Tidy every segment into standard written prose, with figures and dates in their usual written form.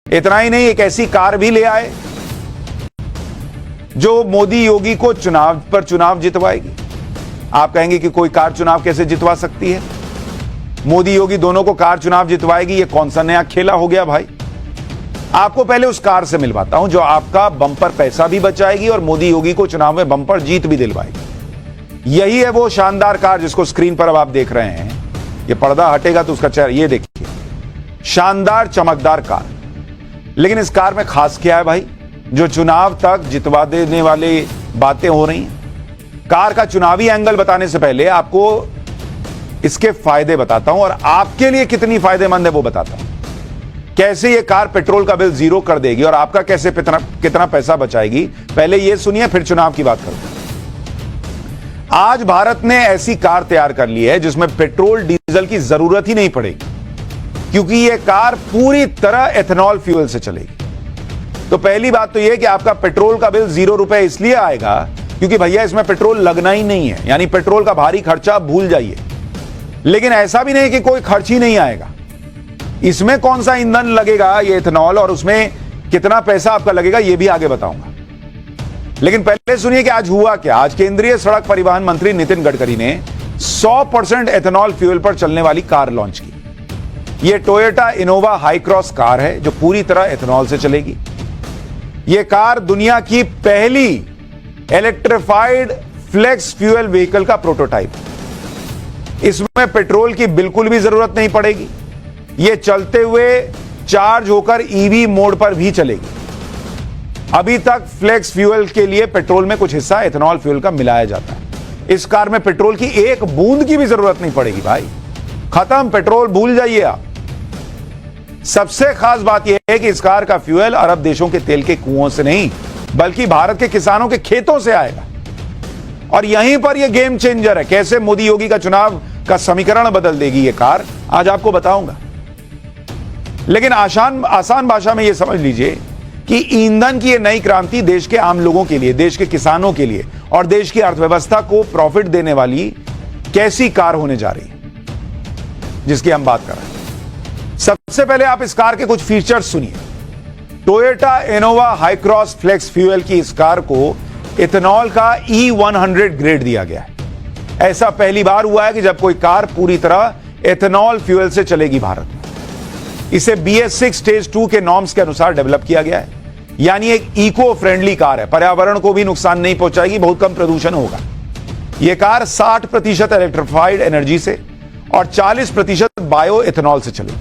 इतना ही नहीं, एक ऐसी कार भी ले आए जो मोदी योगी को चुनाव पर चुनाव जितवाएगी। आप कहेंगे कि कोई कार चुनाव कैसे जितवा सकती है? मोदी योगी दोनों को कार चुनाव जितवाएगी, ये कौन सा नया खेला हो गया भाई? आपको पहले उस कार से मिलवाता हूं जो आपका बम्पर पैसा भी बचाएगी और मोदी योगी को चुनाव में बम्पर जीत भी दिलवाएगी। यही है वो शानदार कार जिसको स्क्रीन पर अब आप देख रहे हैं। ये पर्दा हटेगा तो उसका चेहरा ये देखिए, शानदार चमकदार कार। लेकिन इस कार में खास क्या है भाई, जो चुनाव तक जितवा देने वाली बातें हो रही हैं? कार का चुनावी एंगल बताने से पहले आपको इसके फायदे बताता हूं और आपके लिए कितनी फायदेमंद है वो बताता हूं। कैसे ये कार पेट्रोल का बिल जीरो कर देगी और आपका कैसे कितना पैसा बचाएगी, पहले ये सुनिए फिर चुनाव की बात करते हैं। आज भारत ने ऐसी कार तैयार कर ली है जिसमें पेट्रोल डीजल की जरूरत ही नहीं पड़ेगी, क्योंकि यह कार पूरी तरह एथेनॉल फ्यूल से चलेगी। तो पहली बात तो यह कि आपका पेट्रोल का बिल ₹0 इसलिए आएगा क्योंकि भैया इसमें पेट्रोल लगना ही नहीं है, यानी पेट्रोल का भारी खर्चा भूल जाइए। लेकिन ऐसा भी नहीं कि कोई खर्च ही नहीं आएगा। इसमें कौन सा ईंधन लगेगा, ये एथेनॉल, और उसमें कितना पैसा आपका लगेगा ये भी आगे बताऊंगा। लेकिन पहले सुनिए कि आज हुआ क्या। आज केंद्रीय सड़क परिवहन मंत्री नितिन गडकरी ने 100% एथेनॉल फ्यूल पर चलने वाली कार लॉन्च की। यह Toyota Innova high cross car है जो पूरी तरह एथेनॉल से चलेगी। यह कार दुनिया की पहली इलेक्ट्रिफाइड फ्लेक्स फ्यूल व्हीकल का प्रोटोटाइप है। इसमें पेट्रोल की बिल्कुल भी जरूरत नहीं पड़ेगी। यह चलते हुए चार्ज होकर ईवी मोड पर भी चलेगी। अभी तक फ्लेक्स फ्यूल के लिए पेट्रोल में कुछ हिस्सा एथेनॉल फ्यूल का मिलाया जाता है। इस कार में पेट्रोल की एक बूंद की भी जरूरत नहीं पड़ेगी भाई। खत्म, पेट्रोल भूल जाइए आप। सबसे खास बात यह है कि इस कार का फ्यूल अरब देशों के तेल के कुओं से नहीं बल्कि भारत के किसानों के खेतों से आएगा। और यहीं पर यह गेम चेंजर है। कैसे मोदी योगी का चुनाव का समीकरण बदल देगी यह कार, आज आपको बताऊंगा। लेकिन आसान भाषा में यह समझ लीजिए कि ईंधन की यह नई क्रांति देश के आम लोगों के लिए, देश के किसानों के लिए और देश की अर्थव्यवस्था को प्रॉफिट देने वाली कैसी कार होने जा रही है जिसकी हम बात कर रहे हैं। सबसे पहले आप इस कार के कुछ फीचर्स सुनिए। Toyota Innova Hycross flex fuel की इस कार को इथेनॉल का E100 ग्रेड दिया गया है। ऐसा पहली बार हुआ है कि जब कोई कार पूरी तरह एथेनॉल फ्यूल से चलेगी भारत में। इसे BS6 स्टेज 2 के नॉर्म्स के अनुसार डेवलप किया गया है, यानी एक इको फ्रेंडली कार है। पर्यावरण को भी नुकसान नहीं पहुंचाएगी, बहुत कम प्रदूषण होगा। यह कार 60% इलेक्ट्रिफाइड एनर्जी से और 40% बायो एथेनॉल से चलेगी।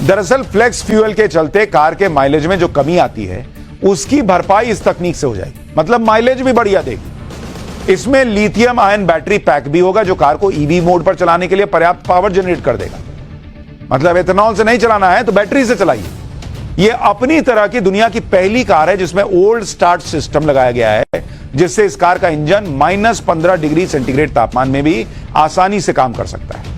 दरअसल फ्लेक्स फ्यूल के चलते कार के माइलेज में जो कमी आती है उसकी भरपाई इस तकनीक से हो जाएगी, मतलब माइलेज भी बढ़िया देगी। इसमें लिथियम आयन बैटरी पैक भी होगा जो कार को ईवी मोड पर चलाने के लिए पर्याप्त पावर जनरेट कर देगा। मतलब एथेनॉल से नहीं चलाना है तो बैटरी से चलाइए। यह अपनी तरह की दुनिया की पहली कार है जिसमें ओल्ड स्टार्ट सिस्टम लगाया गया है, जिससे इस कार का इंजन -15 डिग्री सेंटीग्रेड तापमान में भी आसानी से काम कर सकता है।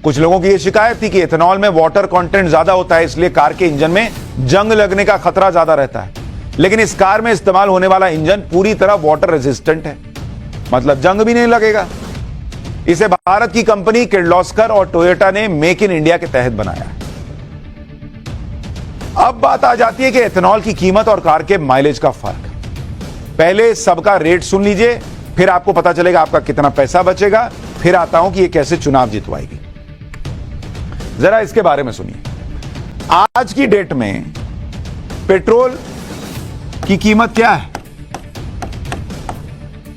कुछ लोगों की यह शिकायत थी कि एथेनॉल में वाटर कंटेंट ज्यादा होता है, इसलिए कार के इंजन में जंग लगने का खतरा ज्यादा रहता है। लेकिन इस कार में इस्तेमाल होने वाला इंजन पूरी तरह वाटर रेजिस्टेंट है, मतलब जंग भी नहीं लगेगा। इसे भारत की कंपनी किर्लोस्कर और टोयोटा ने मेक इन इंडिया के तहत बनाया है। अब बात आ जाती है कि एथेनॉल की कीमत और कार के माइलेज का फर्क। पहले सबका रेट सुन लीजिए, फिर आपको पता चलेगा आपका कितना पैसा बचेगा। फिर आता हूं कि यह कैसे चुनाव जितवाएगी। जरा इसके बारे में सुनिए। आज की डेट में पेट्रोल की कीमत क्या है?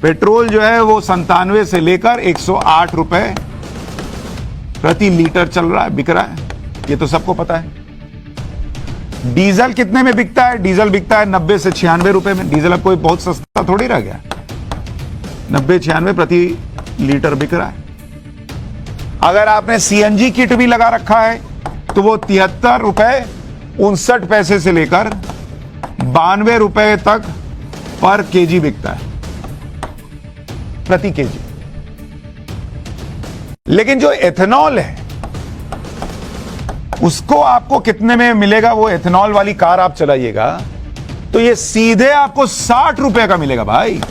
पेट्रोल जो है वो 97 से लेकर 108 रुपए प्रति लीटर चल रहा है, बिक रहा है, ये तो सबको पता है। डीजल कितने में बिकता है? डीजल बिकता है 90 से 96 रुपए में। डीजल अब कोई बहुत सस्ता थोड़ी रह गया, 90-96 प्रति लीटर बिक रहा है। अगर आपने CNG किट भी लगा रखा है तो वो 73 रुपए 59 पैसे से लेकर 92 रुपए तक पर केजी बिकता है, प्रति केजी। लेकिन जो एथेनॉल है उसको आपको कितने में मिलेगा? वो एथेनॉल वाली कार आप चलाइएगा तो ये सीधे आपको 60 रुपए का मिलेगा भाई।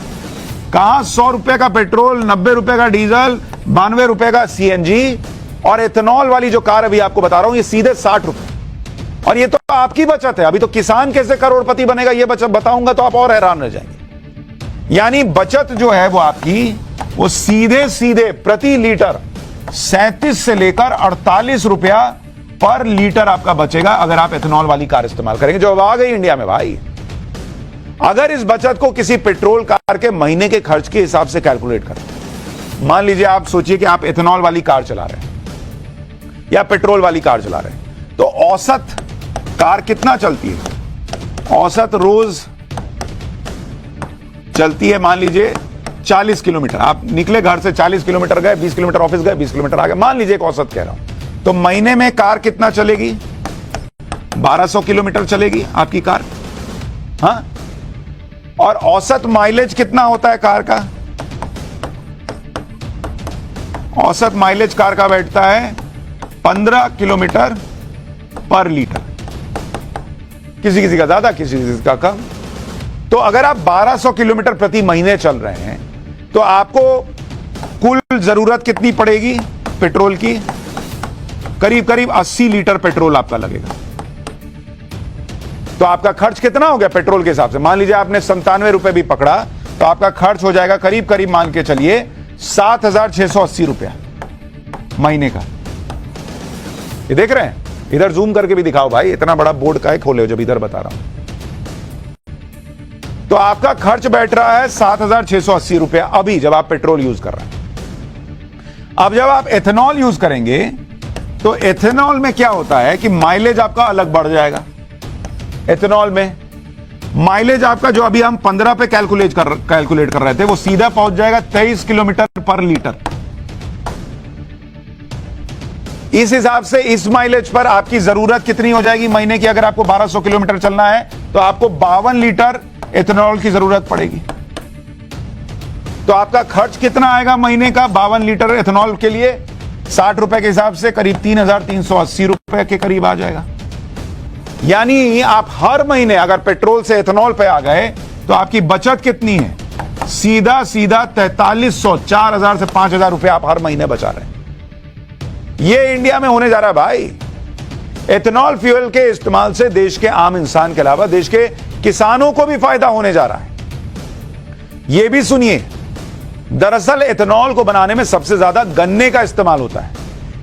कहां 100 रुपए का पेट्रोल, 90 रुपए का डीजल, 92 रुपए का CNG, और एथेनॉल वाली जो कार अभी आपको बता रहा हूं ये सीधे 60 रुपए। और ये तो आपकी बचत है। अभी तो किसान कैसे करोड़पति बनेगा ये बचत बताऊंगा तो आप और हैरान रह जाएंगे। यानी बचत जो है वो आपकी, वो सीधे सीधे प्रति लीटर 37 से लेकर 48 रुपया पर लीटर आपका बचेगा अगर आप एथेनॉल वाली कार इस्तेमाल करेंगे, जो अब आ गई इंडिया में भाई। अगर इस बचत को किसी पेट्रोल कार के महीने के खर्च के हिसाब से कैलकुलेट करें, मान लीजिए आप सोचिए कि आप एथेनॉल वाली कार चला रहे हैं या पेट्रोल वाली कार चला रहे हैं, तो औसत कार कितना चलती है? औसत रोज चलती है मान लीजिए 40 किलोमीटर। आप निकले घर से 40 किलोमीटर गए, 20 किलोमीटर ऑफिस गए, 20 किलोमीटर आ गए, मान लीजिए एक औसत कह रहा हूं, तो महीने में कार कितना चलेगी? 1200 किलोमीटर चलेगी आपकी कार। हाँ, और औसत माइलेज कितना होता है कार का? औसत माइलेज कार का बैठता है 15 किलोमीटर पर लीटर, किसी किसी का ज्यादा, किसी किसी का कम। तो अगर आप 1200 किलोमीटर प्रति महीने चल रहे हैं तो आपको कुल जरूरत कितनी पड़ेगी पेट्रोल की? करीब करीब 80 लीटर पेट्रोल आपका लगेगा। तो आपका खर्च कितना हो गया पेट्रोल के हिसाब से? मान लीजिए आपने 97 रुपए भी पकड़ा तो आपका खर्च हो जाएगा करीब करीब मान के चलिए 7680 रुपया महीने का। ये देख रहे हैं? इधर जूम करके भी दिखाओ भाई, इतना बड़ा बोर्ड का है खोले हो जब इधर बता रहा हूं। तो आपका खर्च बैठ रहा है 7680 रुपया अभी जब आप पेट्रोल यूज कर रहे हैं। अब जब आप एथेनॉल यूज करेंगे तो एथेनॉल में क्या होता है कि माइलेज आपका अलग बढ़ जाएगा। एथेनॉल में माइलेज आपका जो अभी हम 15 पे कैलकुलेट कर रहे थे, वो सीधा पहुंच जाएगा 23 किलोमीटर पर लीटर। इस हिसाब से इस माइलेज पर आपकी जरूरत कितनी हो जाएगी महीने की? अगर आपको 1200 किलोमीटर चलना है तो आपको 52 लीटर एथेनॉल की जरूरत पड़ेगी। तो आपका खर्च कितना आएगा महीने का 52 लीटर एथेनॉल के लिए? 60 रुपए के हिसाब से करीब 3380 रुपए के करीब आ जाएगा। यानी आप हर महीने अगर पेट्रोल से एथेनॉल पे आ गए तो आपकी बचत कितनी है? सीधा सीधा 4300, 4000 से 5000 रुपए आप हर महीने बचा रहे हैं। ये इंडिया में होने जा रहा है भाई। एथेनॉल फ्यूल के इस्तेमाल से देश के आम इंसान के अलावा देश के किसानों को भी फायदा होने जा रहा है। यह भी सुनिए, दरअसल एथेनॉल को बनाने में सबसे ज्यादा गन्ने का इस्तेमाल होता है,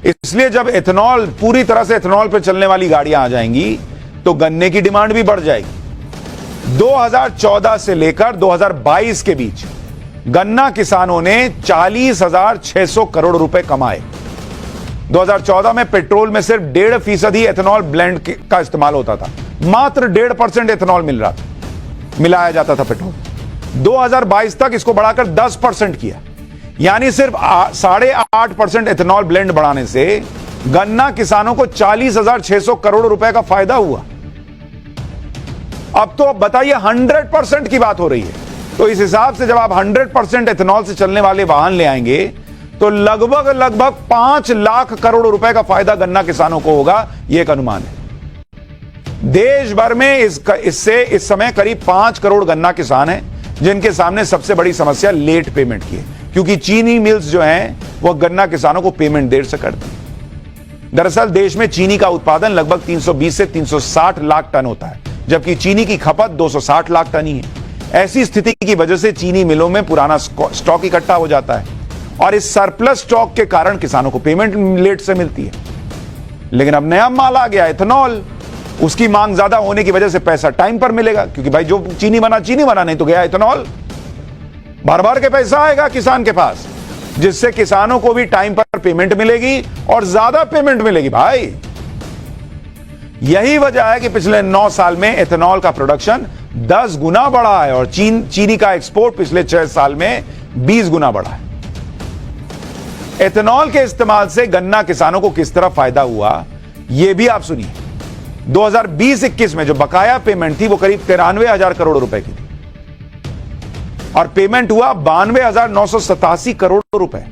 इसलिए जब एथेनॉल पूरी तरह से एथेनॉल पर चलने वाली गाड़ियां आ जाएंगी तो गन्ने की डिमांड भी बढ़ जाएगी। 2014 से लेकर 2022 के बीच गन्ना किसानों ने 40,600 करोड़ रुपए कमाए। 2014 में पेट्रोल में सिर्फ 1.5% ही एथेनॉल ब्लेंड का इस्तेमाल होता था, मात्र 1.5% एथेनॉल मिलाया जाता था पेट्रोल। 2022 तक इसको बढ़ाकर 10% किया, यानी सिर्फ 8.5% एथेनॉल ब्लेंड बढ़ाने से गन्ना किसानों को 40,600 करोड़ रुपए का फायदा हुआ। अब तो बताइए 100% की बात हो रही है। तो इस हिसाब से जब आप 100% एथेनॉल से चलने वाले वाहन ले आएंगे तो लगभग 5 लाख करोड़ रुपए का फायदा गन्ना किसानों को होगा, यह एक अनुमान है। देश भर में इससे इस समय करीब 5 करोड़ गन्ना किसान हैं जिनके सामने सबसे बड़ी समस्या लेट पेमेंट की है, क्योंकि चीनी मिल्स जो हैं वो गन्ना किसानों को पेमेंट देर से करती हैं। दरअसल देश में चीनी का उत्पादन लगभग 320 से 360 लाख टन होता है, जबकि चीनी की खपत 260 लाख टन ही है। ऐसी स्थिति की वजह से चीनी मिलों में पुराना स्टॉक इकट्ठा हो जाता है और इस सरप्लस स्टॉक के कारण किसानों को पेमेंट लेट से मिलती है। लेकिन अब नया माल आ गया एथेनॉल, उसकी मांग ज्यादा होने की वजह से पैसा टाइम पर मिलेगा, क्योंकि भाई जो चीनी बना नहीं तो गया एथेनॉल, बार बार के पैसा आएगा किसान के पास, जिससे किसानों को भी टाइम पर पेमेंट मिलेगी और ज्यादा पेमेंट मिलेगी भाई। यही वजह है कि पिछले 9 साल में एथेनॉल का प्रोडक्शन 10 गुना बढ़ा है और चीनी का एक्सपोर्ट पिछले 6 साल में 20 गुना बढ़ा है। एथेनॉल के इस्तेमाल से गन्ना किसानों को किस तरह फायदा हुआ यह भी आप सुनिए। 2020-21 में जो बकाया पेमेंट थी वो करीब 93,000 करोड़ रुपए की थी और पेमेंट हुआ 92,987 करोड़ रुपए।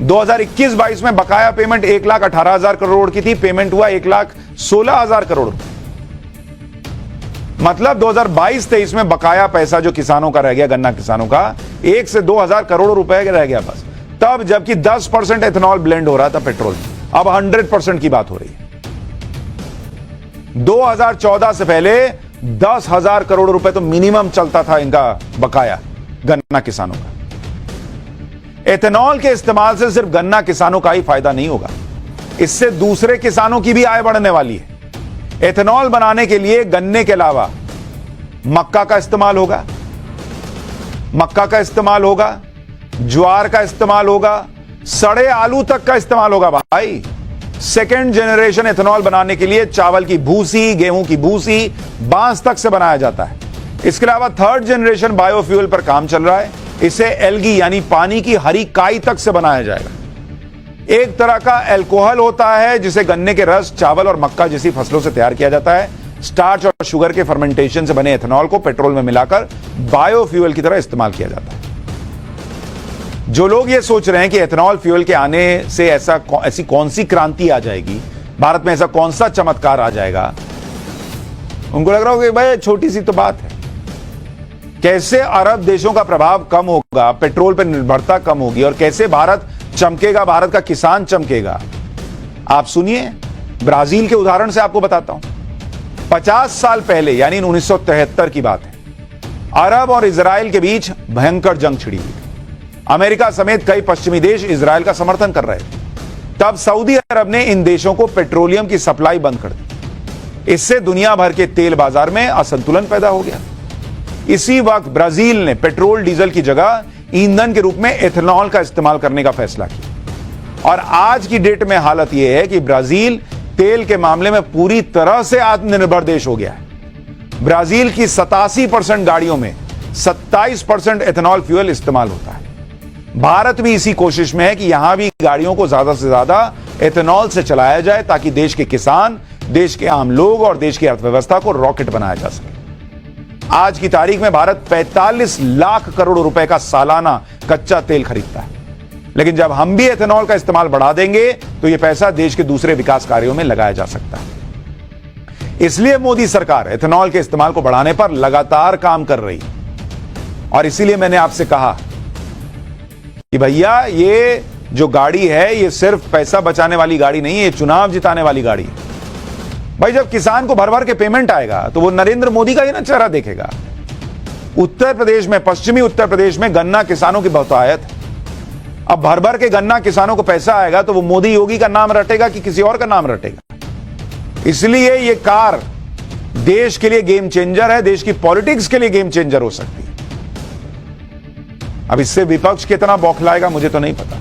2021-22 में बकाया पेमेंट 1,18,000 करोड़ की थी, पेमेंट हुआ 1,16,000 करोड़ रुपए। मतलब 2022-23 में बकाया पैसा जो किसानों का रह गया, गन्ना किसानों का 1 से 2,000 करोड़ रुपए रह गया बस, तब जबकि 10% एथेनॉल ब्लेंड हो रहा था पेट्रोल में। अब 100% की बात हो रही है। 2014 से पहले 10,000 करोड़ रुपए तो मिनिमम चलता था इनका बकाया गन्ना किसानों का। एथेनॉल के इस्तेमाल से सिर्फ गन्ना किसानों का ही फायदा नहीं होगा, इससे दूसरे किसानों की भी आय बढ़ने वाली है। एथेनॉल बनाने के लिए गन्ने के अलावा मक्का का इस्तेमाल होगा, ज्वार का इस्तेमाल होगा, सड़े आलू तक का इस्तेमाल होगा भाई। सेकेंड जनरेशन एथेनॉल बनाने के लिए चावल की भूसी, गेहूं की भूसी, बांस तक से बनाया जाता है। इसके अलावा थर्ड जनरेशन बायोफ्यूल पर काम चल रहा है, इसे एल्गी यानी पानी की हरी काई तक से बनाया जाएगा। एक तरह का अल्कोहल होता है जिसे गन्ने के रस, चावल और मक्का जैसी फसलों से तैयार किया जाता है। स्टार्च और शुगर के फर्मेंटेशन से बने एथेनॉल को पेट्रोल में मिलाकर बायोफ्यूल की तरह इस्तेमाल किया जाता है। जो लोग ये सोच रहे हैं कि एथेनॉल फ्यूल के आने से ऐसी कौन सी क्रांति आ जाएगी, भारत में ऐसा कौन सा चमत्कार आ जाएगा, उनको लग रहा होगा कि भाई छोटी सी तो बात है। कैसे अरब देशों का प्रभाव कम होगा, पेट्रोल पर निर्भरता कम होगी और कैसे भारत चमकेगा, भारत का किसान चमकेगा। आप सुनिए, ब्राजील के उदाहरण से आपको बताता हूं। 50 साल पहले यानी 1973 की बात है, अरब और इजराइल के बीच भयंकर जंग छिड़ी हुई। अमेरिका समेत कई पश्चिमी देश इजराइल का समर्थन कर रहे थे। तब सऊदी अरब ने इन देशों को पेट्रोलियम की सप्लाई बंद कर दी। इससे दुनिया भर के तेल बाजार में असंतुलन पैदा हो गया। इसी वक्त ब्राजील ने पेट्रोल डीजल की जगह ईंधन के रूप में एथेनॉल का इस्तेमाल करने का फैसला किया और आज की डेट में हालत यह है कि ब्राजील तेल के मामले में पूरी तरह से आत्मनिर्भर देश हो गया है। ब्राजील की 87% गाड़ियों में 27% एथेनॉल फ्यूल इस्तेमाल होता है। भारत भी इसी कोशिश में है कि यहां भी गाड़ियों को ज्यादा से ज्यादा एथेनॉल से चलाया जाए ताकि देश के किसान, देश के आम लोग और देश की अर्थव्यवस्था को रॉकेट बनाया जा सके। आज की तारीख में भारत 45 लाख करोड़ रुपए का सालाना कच्चा तेल खरीदता है, लेकिन जब हम भी एथेनॉल का इस्तेमाल बढ़ा देंगे तो यह पैसा देश के दूसरे विकास कार्यों में लगाया जा सकता है। इसलिए मोदी सरकार एथेनॉल के इस्तेमाल को बढ़ाने पर लगातार काम कर रही है और इसीलिए मैंने आपसे कहा कि भैया ये जो गाड़ी है ये सिर्फ पैसा बचाने वाली गाड़ी नहीं है, ये चुनाव जिताने वाली गाड़ी है। भाई जब किसान को भर भर के पेमेंट आएगा तो वो नरेंद्र मोदी का ही ना चेहरा देखेगा। उत्तर प्रदेश में, पश्चिमी उत्तर प्रदेश में गन्ना किसानों की बहुतायत है। अब भर भर के गन्ना किसानों को पैसा आएगा तो वो मोदी योगी का नाम रटेगा कि किसी और का नाम रटेगा। इसलिए ये कार देश के लिए गेम चेंजर है, देश की पॉलिटिक्स के लिए गेम चेंजर हो सकती है। अब इससे विपक्ष कितना बौखलाएगा मुझे तो नहीं पता।